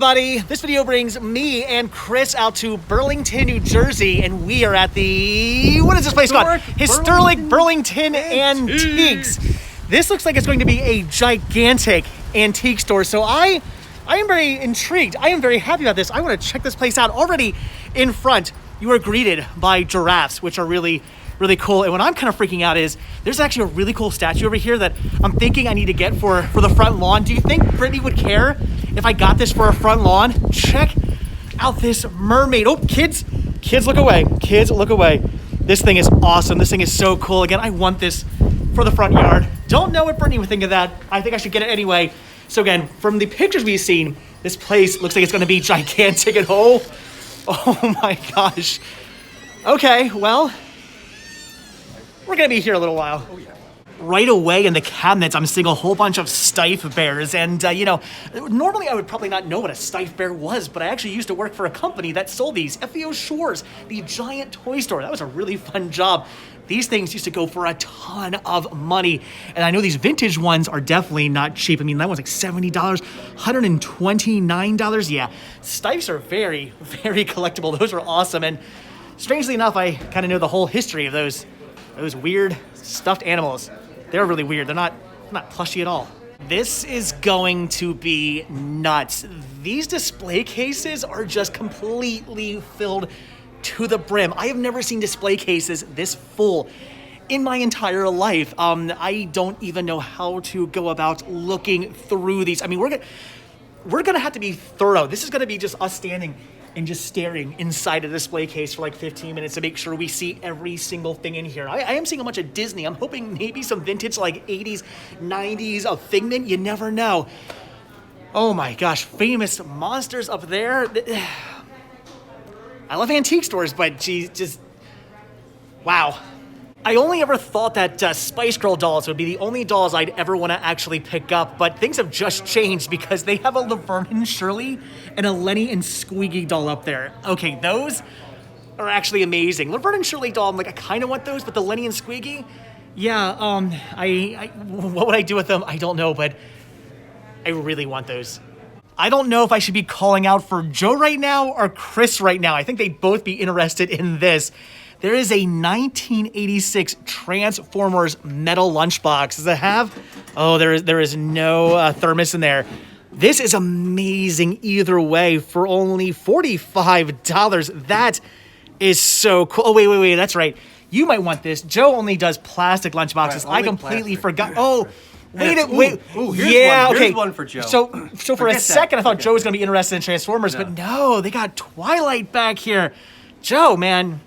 everybody. This video brings me and Chris out to Burlington, New Jersey, and we are at the, what is this place called? Historic Burlington Antiques. This looks like it's going to be a gigantic antique store, so I am very intrigued. I am very happy about this. I want to check this place out. Already in front, you are greeted by giraffes, which are really cool. And what I'm kind of freaking out is there's actually a really cool statue over here that I'm thinking I need to get for the front lawn. Do you think Brittany would care if I got this for a front lawn? Check out this mermaid. Oh, kids look away. Kids look away. This thing is awesome. This thing is so cool. Again, I want this for the front yard. Don't know what Brittany would think of that. I think I should get it anyway. So again, from the pictures we've seen, this place looks like it's gonna be gigantic and oh my gosh. Okay, well, we're gonna be here a little while. Oh, yeah. Right away in the cabinets, I'm seeing a whole bunch of Stife bears. And, normally I would probably not know what a Stife bear was, but I actually used to work for a company that sold these, FEO Shores, the giant toy store. That was a really fun job. These things used to go for a ton of money. And I know these vintage ones are definitely not cheap. I mean, that one's like $70, $129. Yeah, Stifes are very, very collectible. Those are awesome. And strangely enough, I kind of know the whole history of those weird stuffed animals. They're really weird. They're not plushy at all. This is going to be nuts. These display cases are just completely filled to the brim. I have never seen display cases this full in my entire life. I don't even know how to go about looking through these. I mean, we're gonna have to be thorough. This is gonna be just us standing and just staring inside a display case for like 15 minutes to make sure we see every single thing in here. I am seeing a bunch of Disney. I'm hoping maybe some vintage like 80s, 90s of Figment. You never know. Oh my gosh, famous monsters up there. I love antique stores, but geez, just, wow. I only ever thought that Spice Girl dolls would be the only dolls I'd ever want to actually pick up, but things have just changed because they have a Laverne and Shirley and a Lenny and Squeaky doll up there. Okay, those are actually amazing. Laverne and Shirley doll, I'm like, I kind of want those, but the Lenny and Squeaky, yeah, what would I do with them? I don't know, but I really want those. I don't know if I should be calling out for Joe right now or Chris right now. I think they'd both be interested in this. There is a 1986 Transformers metal lunchbox. Does it have? Oh, there is no thermos in there. This is amazing either way for only $45. That is so cool. Oh, wait, that's right. You might want this. Joe only does plastic lunchboxes. Right, I completely forgot. Oh, wait. Ooh, yeah, okay. Okay. Here's one for Joe. So for a second, I thought Joe was going to be interested in Transformers, but no, they got Twilight back here. Joe, man,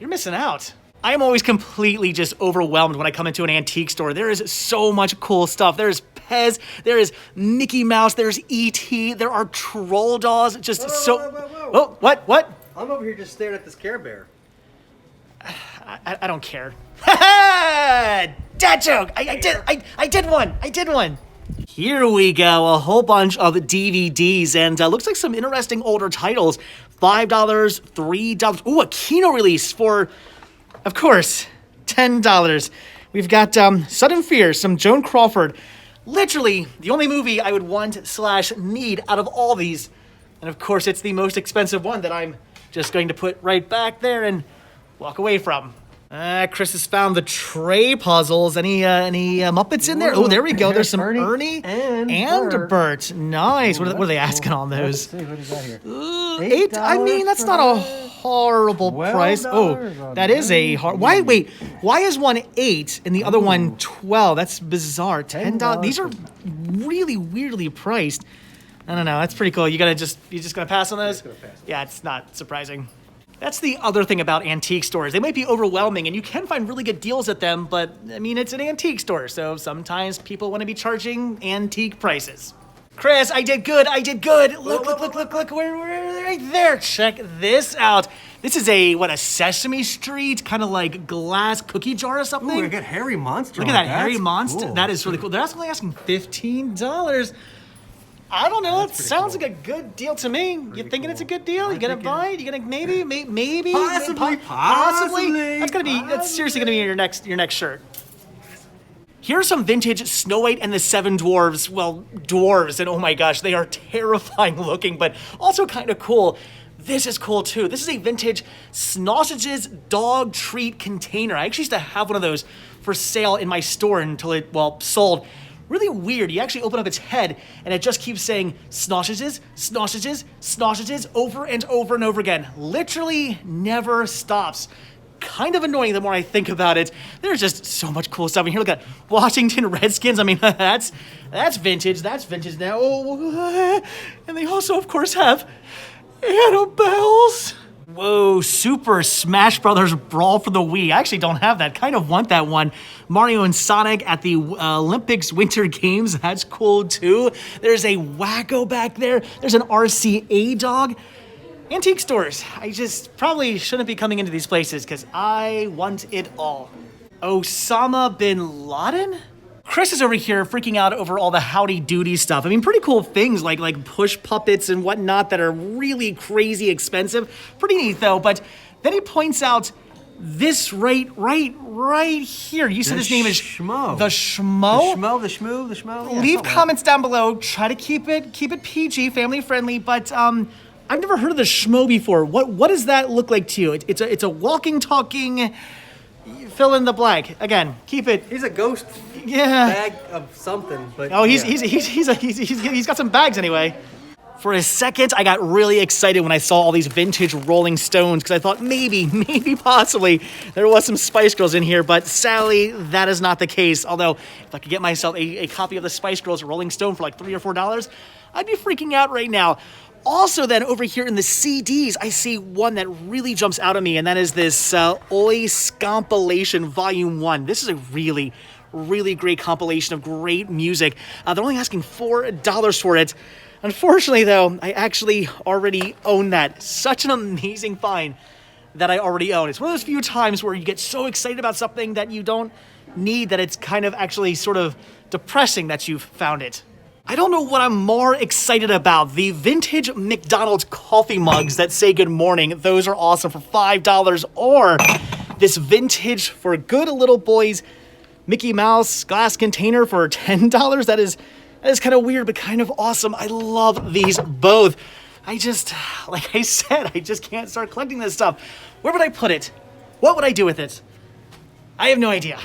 you're missing out. I am always completely just overwhelmed when I come into an antique store. There is so much cool stuff. There's Pez, there is Mickey Mouse, there's E.T., there are troll dolls. Just Whoa. Oh, what? I'm over here just staring at this Care Bear. I don't care. Dad joke. I did one. Here we go. A whole bunch of DVDs and looks like some interesting older titles. $5, $3. Ooh, a Kino release for, of course, $10. We've got Sudden Fear, some Joan Crawford. Literally the only movie I would want/need out of all these. And of course, it's the most expensive one that I'm just going to put right back there and walk away from. Chris has found the tray puzzles. Any Muppets in there? Oh, there we go. There's some Ernie and Bert. Nice. What are they asking on those? Let's see, what do you got here? $8. I mean, that's not a horrible price. Oh, that is a hard. Why is one $8 and the other one $12? That's bizarre. $10. These are really weirdly priced. I don't know. That's pretty cool. You're just gonna pass on those? Yeah, it's not surprising. That's the other thing about antique stores. They might be overwhelming and you can find really good deals at them, but I mean, it's an antique store, so sometimes people want to be charging antique prices. Chris, I did good. Look, we're right there. Check this out. This is a Sesame Street, kind of like glass cookie jar or something. Ooh, I got Hairy Monster. Look at that Hairy Monster. Cool. That is really cool. They're only asking $15. I don't know. It sounds like a good deal to me. You thinking it's a good deal? You gonna buy it? You gonna maybe? Possibly. That's seriously gonna be in your next shirt. Here's some vintage Snow White and the Seven Dwarfs. Well, dwarves, and oh my gosh, they are terrifying looking, but also kind of cool. This is cool too. This is a vintage Snossages dog treat container. I actually used to have one of those for sale in my store until it, well, sold. Really weird. You actually open up its head and it just keeps saying Snossages, Snossages, Snossages over and over and over again. Literally never stops. Kind of annoying the more I think about it. There's just so much cool stuff. And here, look at Washington Redskins. I mean, that's vintage. That's vintage now. Oh, and they also, of course, have Annabelles. Whoa, Super Smash Brothers Brawl for the Wii. I actually don't have that. Kind of want that one. Mario and Sonic at the Olympics Winter Games. That's cool too. There's a Wacko back there. There's an RCA dog. Antique stores. I just probably shouldn't be coming into these places because I want it all. Osama bin Laden? Chris is over here freaking out over all the Howdy Doody stuff. I mean, pretty cool things like push puppets and whatnot that are really crazy expensive. Pretty neat though, but then he points out this right here. You said his name is Schmo. The Schmo? The Schmo. Yeah, Leave comments down below. Try to keep it PG, family friendly, but I've never heard of the Schmo before. What does that look like to you? It's a walking, talking, fill in the blank. Again, keep it. He's a ghost bag of something, but oh, he's got some bags anyway. For a second, I got really excited when I saw all these vintage Rolling Stones because I thought maybe possibly there was some Spice Girls in here, but sadly that is not the case. Although if I could get myself a copy of the Spice Girls Rolling Stone for like $3 or $4, I'd be freaking out right now. Also then over here in the CDs, I see one that really jumps out at me, and that is this Oi Scompilation Volume 1. This is a really great compilation of great music. They're only asking $4 for it. Unfortunately though, I actually already own that. Such an amazing find that I already own. It's one of those few times where you get so excited about something that you don't need that it's kind of actually sort of depressing that you've found it. I don't know what I'm more excited about. The vintage McDonald's coffee mugs that say good morning. Those are awesome for $5. Or this vintage for good little boys Mickey Mouse glass container for $10. That is kind of weird, but kind of awesome. I love these both. Like I said, I just can't start collecting this stuff. Where would I put it? What would I do with it? I have no idea.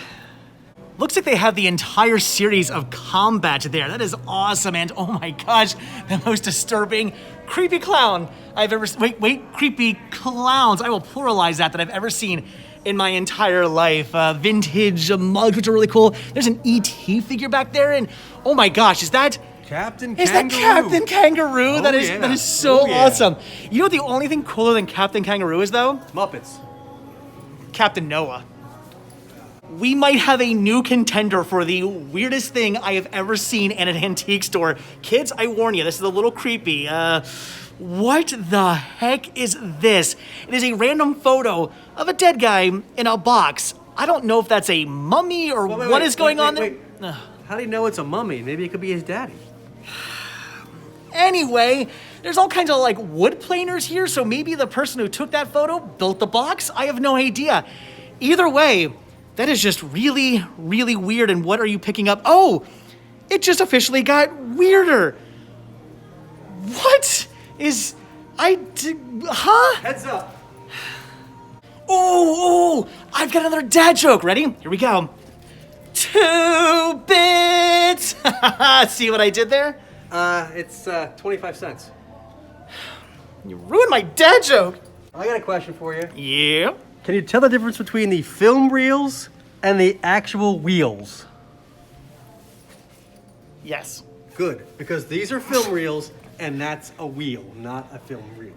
Looks like they have the entire series of Combat there. That is awesome, and oh my gosh, the most disturbing creepy clown I've ever seen. Wait, creepy clowns. I will pluralize that I've ever seen in my entire life. Vintage mugs, which are really cool. There's an E.T. figure back there, and oh my gosh, is that Captain Kangaroo? Is that Captain Kangaroo? Oh, that is so awesome. You know what the only thing cooler than Captain Kangaroo is though? Muppets. Captain Noah. We might have a new contender for the weirdest thing I have ever seen in an antique store. Kids, I warn you, this is a little creepy. What the heck is this? It is a random photo of a dead guy in a box. I don't know if that's a mummy or what is going on there. How do you know it's a mummy? Maybe it could be his daddy. Anyway, there's all kinds of like wood planers here, so maybe the person who took that photo built the box? I have no idea. Either way, that is just really weird. And what are you picking up? Oh, it just officially got weirder. What is, Heads up. Oh, I've got another dad joke. Ready? Here we go. 2 bits. See what I did there? It's 25 cents. You ruined my dad joke. I got a question for you. Yeah. Can you tell the difference between the film reels and the actual wheels? Yes. Good, because these are film reels and that's a wheel, not a film reel.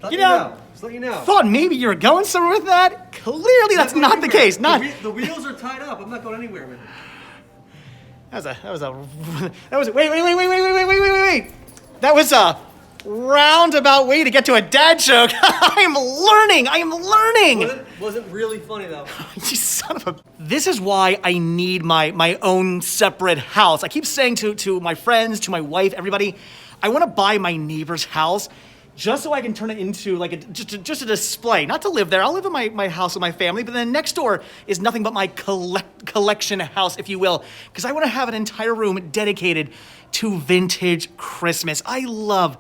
Just let you know. Thought maybe you were going somewhere with that. Clearly, that's not the case. The wheels are tied up. I'm not going anywhere with it. Wait. That was a roundabout way to get to a dad joke. I am learning. Wasn't really funny though. You son of a... This is why I need my own separate house. I keep saying to my friends, to my wife, everybody, I want to buy my neighbor's house just so I can turn it into like just a display. Not to live there. I'll live in my house with my family, but then next door is nothing but my collection house, if you will, because I want to have an entire room dedicated to vintage Christmas. I love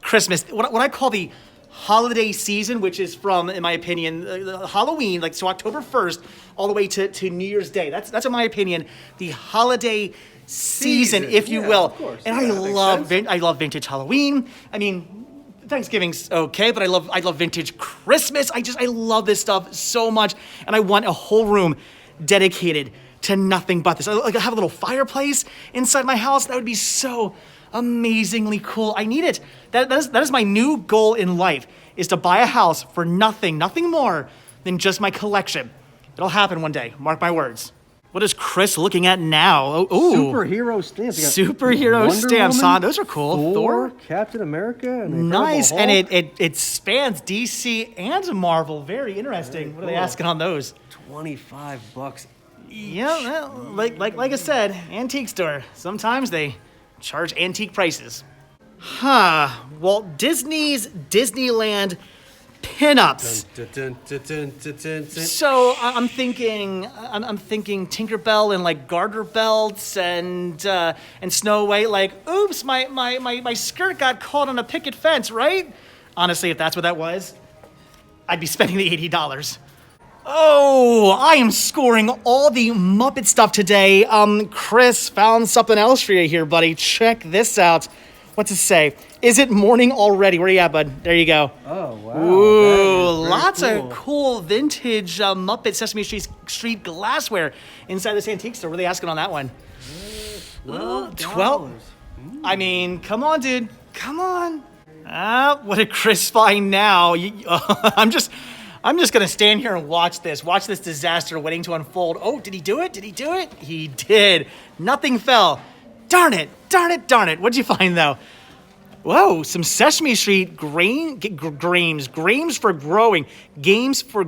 Christmas. What I call the holiday season, which is from, in my opinion, Halloween, like so October 1st, all the way to New Year's Day. That's in my opinion, the holiday season, if you will. Of course. And I love vintage Halloween. I mean, Thanksgiving's okay, but I love vintage Christmas. I love this stuff so much, and I want a whole room dedicated to nothing but this. I have a little fireplace inside my house. That would be so amazingly cool. I need it. That is my new goal in life, is to buy a house for nothing more than just my collection. It'll happen one day. Mark my words. What is Chris looking at now? Oh, superhero stamps. Superhero stamps, huh? Those are cool. Thor, Captain America, and nice. And it spans DC and Marvel. Very interesting. What are they asking on those? $25 each. Yeah, well, like I said, antique store. Sometimes they charge antique prices. Walt Disney's Disneyland pinups. So I'm thinking Tinkerbell and like garter belts and Snow White. Like, oops, my skirt got caught on a picket fence, right? Honestly, if that's what that was, I'd be spending the $80. Oh, I am scoring all the Muppet stuff today. Chris found something else for you here, buddy. Check this out. What's it say? Is it morning already? Where are you at, bud? There you go. Oh, wow. Ooh, lots of cool vintage Muppet Sesame Street glassware inside this antique store. What are they asking on that one? $12. I mean, come on, dude. Come on. What did Chris find now? I'm just gonna stand here and watch this disaster waiting to unfold. Oh, did he do it? He did. Nothing fell. Darn it. What'd you find though? Whoa, some Sesame Street games for growing. Games for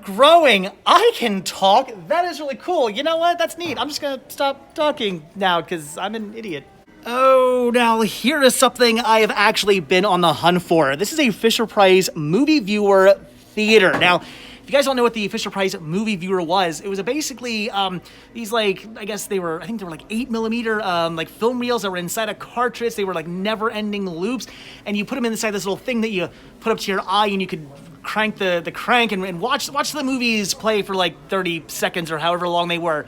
growing. I can talk. That is really cool. You know what? That's neat. I'm just gonna stop talking now because I'm an idiot. Oh, now here is something I have actually been on the hunt for. This is a Fisher-Price movie viewer theater. Now, if you guys don't know what the Fisher-Price movie viewer was, it was basically these like, I think they were like 8mm like film reels that were inside a cartridge. They were like never-ending loops, and you put them inside this little thing that you put up to your eye, and you could crank the crank and watch the movies play for like 30 seconds or however long they were.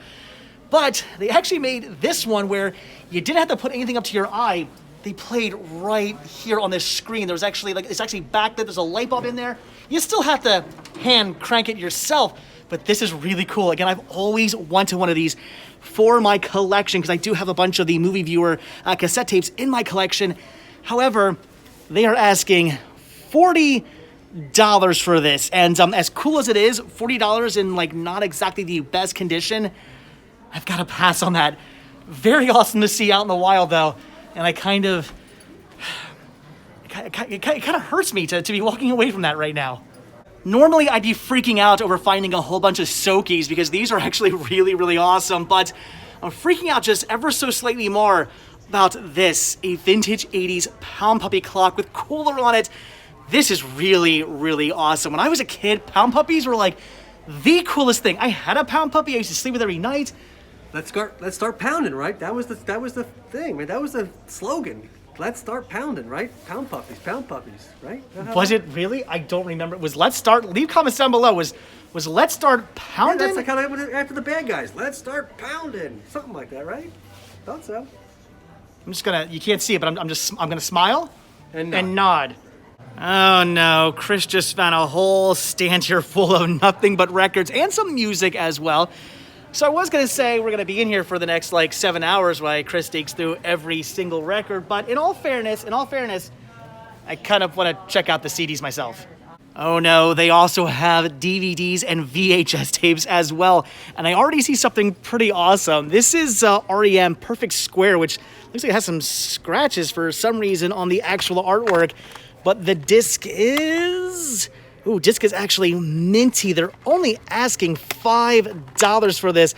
But they actually made this one where you didn't have to put anything up to your eye. They played right here on this screen. There was actually it's actually backlit. There's a light bulb in there. You still have to hand crank it yourself, but this is really cool. Again, I've always wanted one of these for my collection because I do have a bunch of the movie viewer cassette tapes in my collection. However, they are asking $40 for this, and as cool as it is, $40 in like not exactly the best condition. I've got to pass on that. Very awesome to see out in the wild, though. And it kind of hurts me to be walking away from that right now. Normally, I'd be freaking out over finding a whole bunch of Sokies because these are actually really, really awesome. But I'm freaking out just ever so slightly more about this, a vintage 80s Pound Puppy clock with cooler on it. This is really, really awesome. When I was a kid, Pound Puppies were like the coolest thing. I had a Pound Puppy. I used to sleep with every night. Let's start pounding, right? That was the thing, right? That was the slogan. Let's start pounding, right? Pound puppies, right? Was it really? I don't remember. Leave comments down below. Was let's start pounding? Yeah, that's like kind of after the bad guys. Let's start pounding. Something like that, right? Thought so. I'm just gonna, you can't see it, but I'm gonna smile and nod. Oh no, Chris just found a whole stand here full of nothing but records and some music as well. So I was going to say we're going to be in here for the next 7 hours while Chris digs through every single record. But in all fairness, I kind of want to check out the CDs myself. Oh no, they also have DVDs and VHS tapes as well. And I already see something pretty awesome. This is REM Perfect Square, which looks like it has some scratches for some reason on the actual artwork. But the disc is... Ooh, disc is actually minty. They're only asking $5 for this.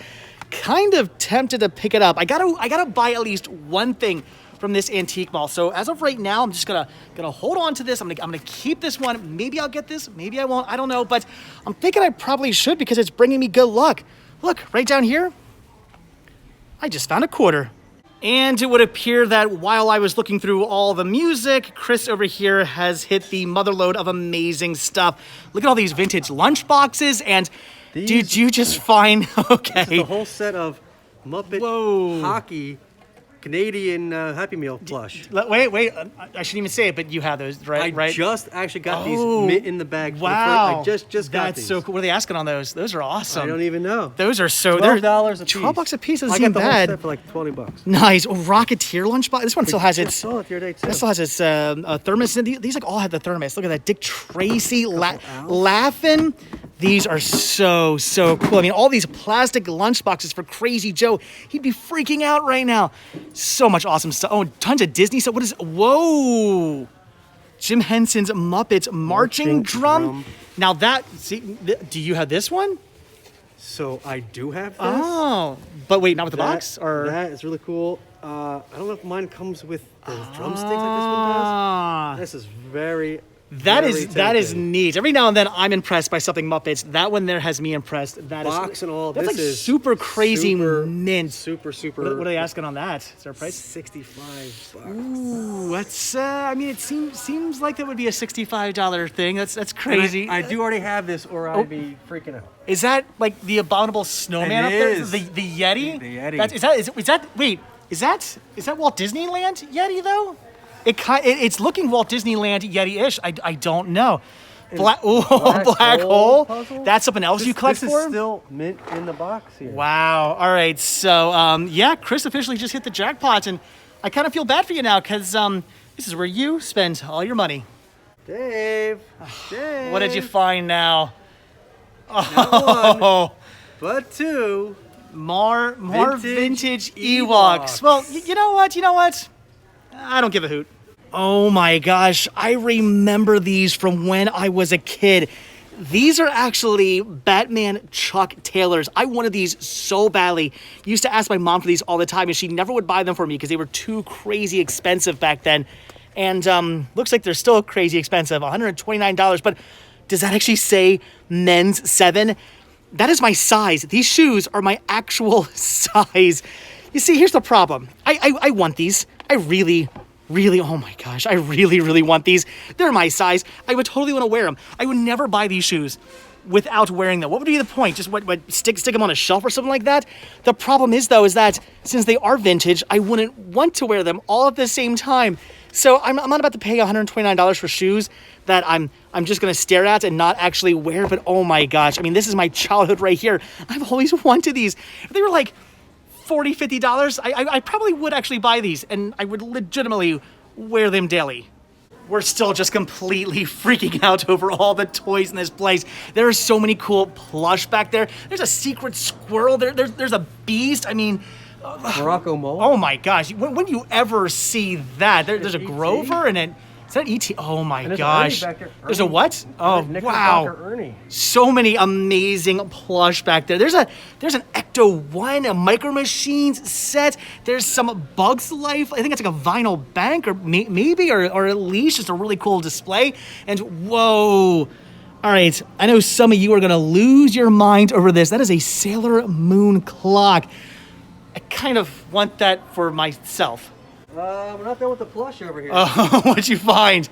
Kind of tempted to pick it up. I gotta buy at least one thing from this antique mall. So as of right now, I'm just gonna hold on to this. I'm gonna keep this one. Maybe I'll get this, maybe I won't, I don't know, but I'm thinking I probably should because it's bringing me good luck. Look, right down here, I just found a quarter. And it would appear that while I was looking through all the music, Chris over here has hit the motherload of amazing stuff. Look at all these vintage lunchboxes, and did you just find, okay. This is the whole set of Muppet hockey Canadian Happy Meal plush. Wait, I shouldn't even say it, but you have those, right? I just actually got these in the bag. Wow. I just got That's these. so cool. What are they asking on those? Those are awesome. I don't even know. Those are so... $12 a piece. $12 a piece doesn't I seem got the bad. whole set for like $20. Nice. Rocketeer lunchbox. This one still has its... saw it the other day too. This still has its thermos. These like all have the thermos. Look at that. Dick Tracy laughing. These are so cool. I mean, all these plastic lunchboxes for Crazy Joe. He'd be freaking out right now. So much awesome stuff. Oh, tons of Disney stuff. What is... Whoa. Jim Henson's Muppets marching drum. Now that... See, do you have this one? So I do have this. Oh. But wait, not with the box? Or that is really cool. I don't know if mine comes with the drumsticks like this one does. This is very... That is neat. Every now and then I'm impressed by something Muppets. That one there has me impressed. That box is, and all. That's this like is super crazy mint. Super. What are they asking on that? Is there a price? $65. Ooh, that's. I mean, it seems like that would be a $65 thing. That's crazy. I do already have this, or I'd be freaking out. Is that like the abominable snowman up there? The Yeti. The Yeti. Is that Walt Disneyland Yeti though? It's looking Walt Disneyland Yeti-ish. I don't know. Black hole. Puzzle? That's something else you collect this for? This is still mint in the box here. Wow. All right. So, yeah, Chris officially just hit the jackpot, and I kind of feel bad for you now because this is where you spend all your money. Dave. What did you find now? Not one, but two. More vintage Ewoks. Well, you know what? I don't give a hoot. Oh my gosh, I remember these from when I was a kid. These are actually Batman Chuck Taylors. I wanted these so badly. Used to ask my mom for these all the time, and she never would buy them for me because they were too crazy expensive back then. And looks like they're still crazy expensive, $129. But does that actually say men's 7? That is my size. These shoes are my actual size. You see, here's the problem. I want these. I really, oh my gosh, I really want these. They're my size. I would totally want to wear them. I would never buy these shoes without wearing them. What would be the point? Just stick them on a shelf or something like that? The problem is though, is that since they are vintage, I wouldn't want to wear them all at the same time. So I'm not about to pay $129 for shoes that I'm just gonna stare at and not actually wear, but oh my gosh, I mean, this is my childhood right here. I've always wanted these. If they were like $40, $50, I probably would actually buy these, and I would legitimately wear them daily. We're still just completely freaking out over all the toys in this place. There are so many cool plush back there. There's a secret squirrel. There's a beast. I mean... Morocco Mole? Oh my gosh. When you ever see that? There's a Grover and an... Is that E.T.? Oh my gosh. There's a what? Oh, wow. Ernie. So many amazing plush back there. There's an Ecto-1, a Micro Machines set. There's some Bugs Life. I think it's like a vinyl bank or maybe, or at least just a really cool display. And whoa. All right. I know some of you are going to lose your mind over this. That is a Sailor Moon clock. I kind of want that for myself. We're not done with the plush over here. What'd you find?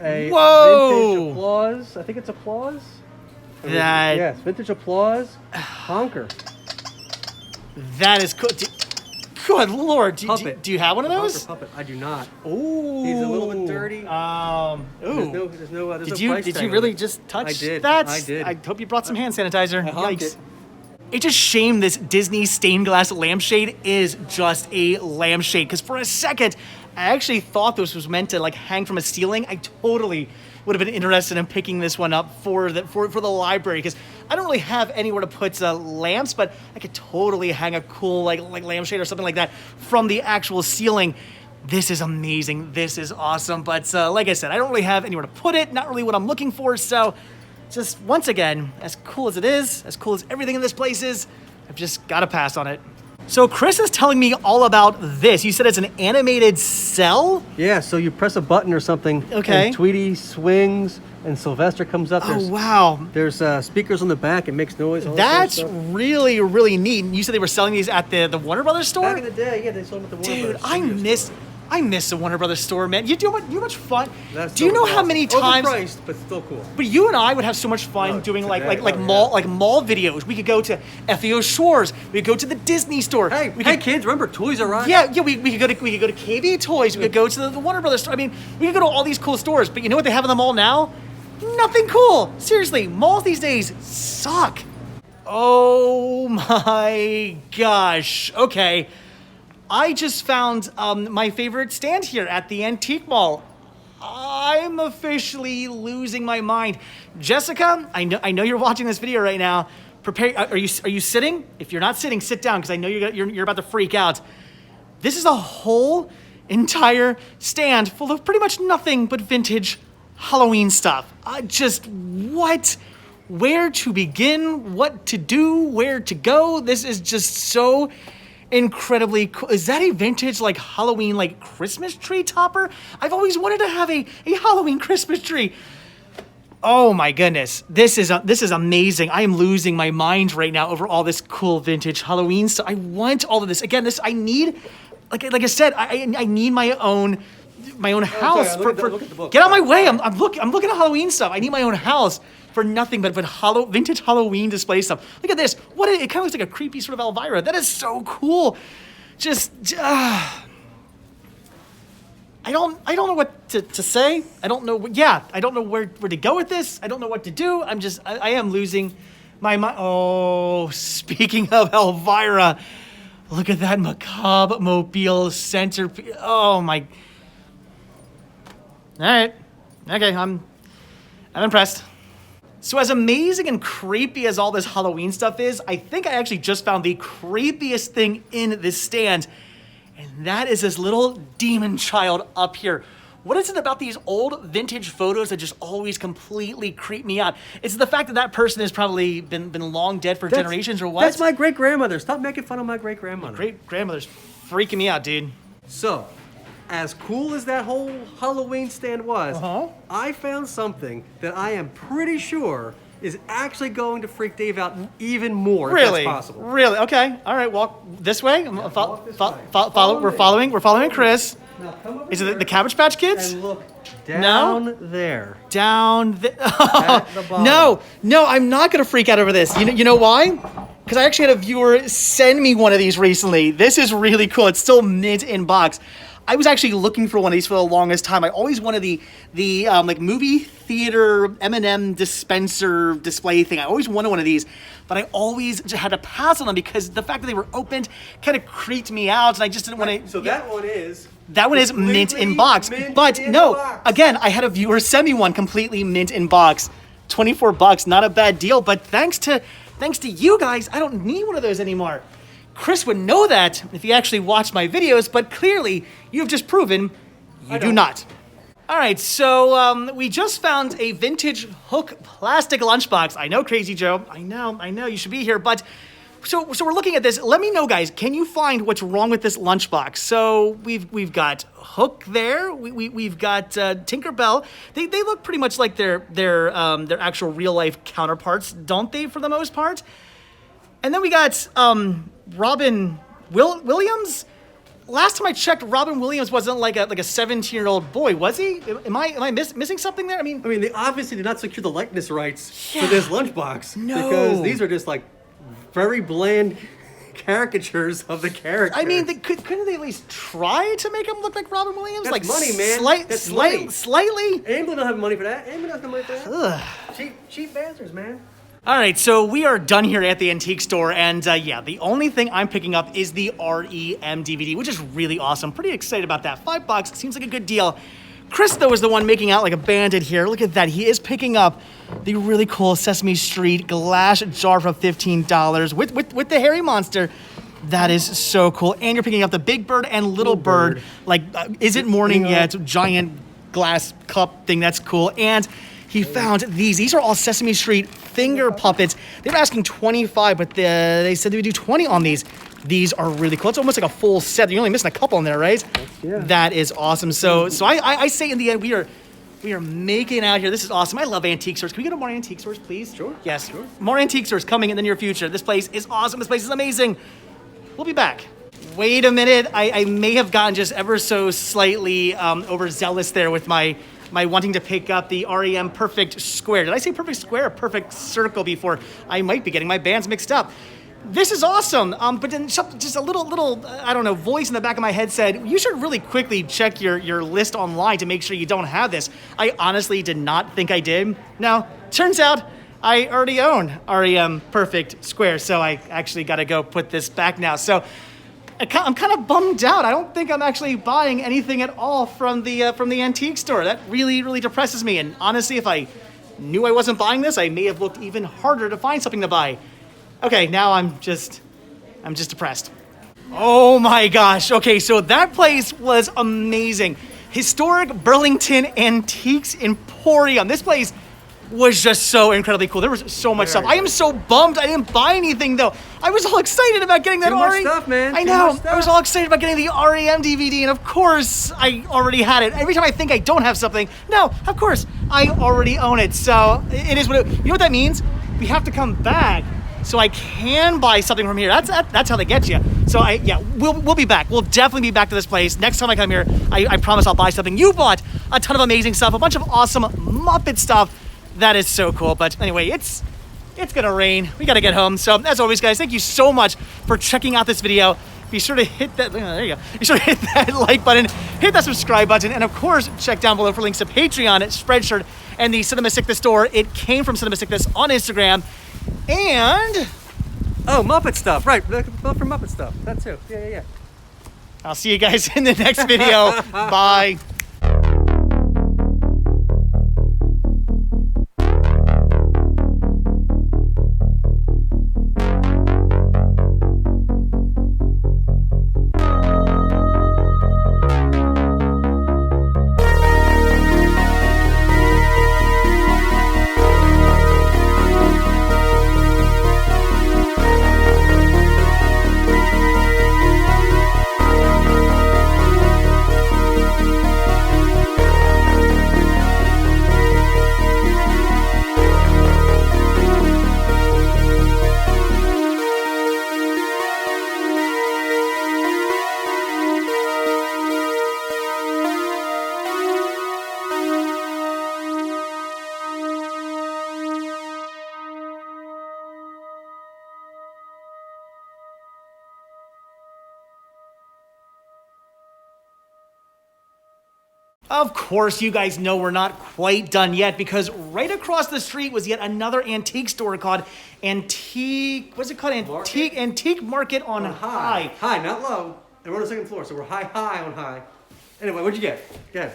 A Whoa! vintage Applause. I think it's Applause. Yes, vintage Applause. Honker. That is cool. Good Lord. Do you have one of those? Honker puppet. I do not. Ooh. He's a little bit dirty. Ooh. There's no did you really just touch that? I did. I hope you brought some hand sanitizer. Yikes. It's a shame this Disney stained glass lampshade is just a lampshade. Because for a second, I actually thought this was meant to like hang from a ceiling. I totally would have been interested in picking this one up for the library. Because I don't really have anywhere to put lamps, but I could totally hang a cool like lampshade or something like that from the actual ceiling. This is amazing. This is awesome. But like I said, I don't really have anywhere to put it. Not really what I'm looking for. So just once again, as cool as it is, as cool as everything in this place is, I've just got to pass on it. So Chris is telling me all about this. You said it's an animated cell? Yeah, so you press a button or something. Okay. And Tweety swings, and Sylvester comes up. Oh, wow. There's speakers on the back. It makes noise. All That's that sort of stuff. really, really neat. And you said they were selling these at the Warner Brothers store? Back in the day, yeah, they sold them at the Warner Dude, Brothers I Studios miss store. I miss the Warner Brothers store, man. You know much fun? That Do you store know was how many awesome. times? Overpriced, but still cool. But you and I would have so much fun Oh, doing today? like Oh, mall yeah. like mall videos. We could go to FEO Shores. We could go to the Disney store. Hey, we hey, could, kids, remember Toys R Us? yeah. We could go to KB Toys. We could go to the Warner Brothers store. I mean, we could go to all these cool stores. But you know what they have in the mall now? Nothing cool. Seriously, malls these days suck. Oh my gosh. Okay. I just found my favorite stand here at the Antique Mall. I'm officially losing my mind. Jessica, I know you're watching this video right now. Prepare. Are you sitting? If you're not sitting, sit down because I know you're about to freak out. This is a whole entire stand full of pretty much nothing but vintage Halloween stuff. Just what? Where to begin? What to do? Where to go? This is just so incredibly cool. Is that a vintage like Halloween like Christmas tree topper? I've always wanted to have a Halloween Christmas tree. Oh my goodness. This is amazing. I am losing my mind right now over all this cool vintage Halloween stuff. I want all of this. Again, I need like I said, I need my own house. look at the book. Get out of my way. I'm looking at Halloween stuff. I need my own house for nothing but vintage Halloween display stuff. Look at this. It kind of looks like a creepy sort of Elvira. That is so cool. I don't know what to say. I don't know. I don't know where to go with this. I don't know what to do. I am losing my mind. Oh, speaking of Elvira, look at that macabre mobile centerpiece. Oh my. All right. Okay, I'm impressed. So as amazing and creepy as all this Halloween stuff is, I think I actually just found the creepiest thing in this stand. And that is this little demon child up here. What is it about these old vintage photos that just always completely creep me out? It's the fact that person has probably been long dead for generations or what? That's my great-grandmother. Stop making fun of my great-grandmother. Great-grandmother's freaking me out, dude. So, as cool as that whole Halloween stand was, I found something that I am pretty sure is actually going to freak Dave out even more if that's possible. Really? Okay. All right. Walk this way. Walk this way. We're following Chris. Now come over Is here it the Cabbage Patch Kids? and look down there. Down At the bottom. No, I'm not gonna freak out over this. You know why? Because I actually had a viewer send me one of these recently. This is really cool. It's still mint in box. I was actually looking for one of these for the longest time. I always wanted the like movie theater M&M dispenser display thing. I always wanted one of these, but I always just had to pass on them because the fact that they were opened kind of creeped me out, and I just didn't want to. So that one is mint in box. mint But in no, box. again, I had a viewer send me one completely mint in box. $24, not a bad deal. But thanks to you guys, I don't need one of those anymore. Chris would know that if he actually watched my videos, but clearly you've just proven you do not. All right, so we just found a vintage Hook plastic lunchbox. I know, Crazy Joe. I know, you should be here. But so we're looking at this. Let me know, guys. Can you find what's wrong with this lunchbox? So we've got Hook there. We've got Tinkerbell. They look pretty much like their actual real life counterparts, don't they? For the most part. And then we got Robin Williams. Last time I checked, Robin Williams wasn't like a 17-year-old boy, was he? Am I missing something there? I mean, they obviously did not secure the likeness rights for this lunchbox. No. Because these are just like very bland caricatures of the characters. I mean, couldn't they at least try to make him look like Robin Williams? That's like money, man. That's money. Slightly. Amblin don't have money for that. Amblin doesn't have money for that. Cheap bastards, man. All right, so we are done here at the antique store, and the only thing I'm picking up is the REM DVD, which is really awesome. Pretty excited about that. $5 seems like a good deal. Chris, though, is the one making out like a bandit here. Look at that. He is picking up the really cool Sesame Street glass jar for $15 with the hairy monster. That is so cool. And you're picking up the Big Bird and Little Bird. Like, is it morning yet? Giant glass cup thing. That's cool. And he found these. These are all Sesame Street finger puppets. They were asking $25, but they said they would do $20 on these. These are really cool. It's almost like a full set. You're only missing a couple in there, right? Yeah. That is awesome. So I say in the end, we are making out here. This is awesome. I love antique stores. Can we go to more antique stores, please? Sure. Yes. Sure. More antique stores coming in the near future. This place is awesome. This place is amazing. We'll be back. Wait a minute. I may have gotten just ever so slightly overzealous there with my wanting to pick up the REM Perfect Square. Did I say Perfect Square or Perfect Circle before? I might be getting my bands mixed up. This is awesome, but then just a little I don't know, voice in the back of my head said, you should really quickly check your list online to make sure you don't have this. I honestly did not think I did. Now, turns out I already own REM Perfect Square, so I actually got to go put this back now. So I'm kind of bummed out. I don't think I'm actually buying anything at all from the antique store. That really, really depresses me. And honestly, if I knew I wasn't buying this, I may have looked even harder to find something to buy. Okay, now I'm just depressed. Oh my gosh. Okay, so that place was amazing. Historic Burlington Antiques Emporium. This place was just so incredibly cool. There was so much stuff. I am so bummed I didn't buy anything though. I was all excited about getting that Too much stuff, man. I Too know. much stuff. I was all excited about getting the REM DVD, and of course, I already had it. Every time I think I don't have something, no, of course, I already own it. So it is what you know what that means? We have to come back so I can buy something from here. That's how they get you. So we'll be back. We'll definitely be back to this place next time I come here. I promise I'll buy something. You bought a ton of amazing stuff, a bunch of awesome Muppet stuff. That is so cool. But anyway, it's gonna rain. We gotta get home. So as always, guys, thank you so much for checking out this video. Be sure to hit that. There you go. Be sure to hit that like button, hit that subscribe button, and of course, check down below for links to Patreon, Spreadshirt, and the Cinema Sickness store. It came from Cinema Sickness on Instagram. And Muppet stuff, right? Look for Muppet stuff. That too. Yeah. I'll see you guys in the next video. Bye. Of course, you guys know we're not quite done yet because right across the street was yet another antique store called Antique Market on High. High, not low. And we're on the second floor, so we're high on high. Anyway, what'd you get? Go ahead.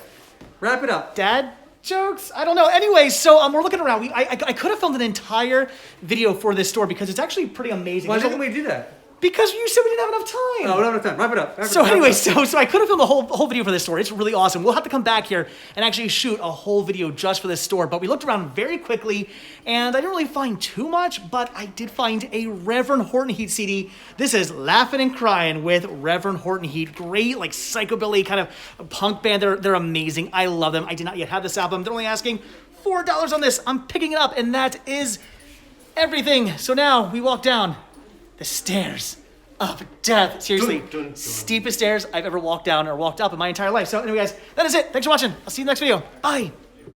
Wrap it up. Dad jokes? I don't know. Anyway, so we're looking around. I could have filmed an entire video for this store because it's actually pretty amazing. Why didn't we do that? Because you said we didn't have enough time. Oh, we don't have enough time. Wrap it up. So anyway, so I could have filmed the whole video for this store. It's really awesome. We'll have to come back here and actually shoot a whole video just for this store. But we looked around very quickly, and I didn't really find too much, but I did find a Reverend Horton Heat CD. This is Laughing and Crying with Reverend Horton Heat. Great, like psychobilly kind of punk band. They're amazing. I love them. I did not yet have this album. They're only asking $4 on this. I'm picking it up, and that is everything. So now we walk down the stairs of death. Seriously, steepest stairs I've ever walked down or walked up in my entire life. So anyway, guys, that is it. Thanks for watching. I'll see you in the next video. Bye.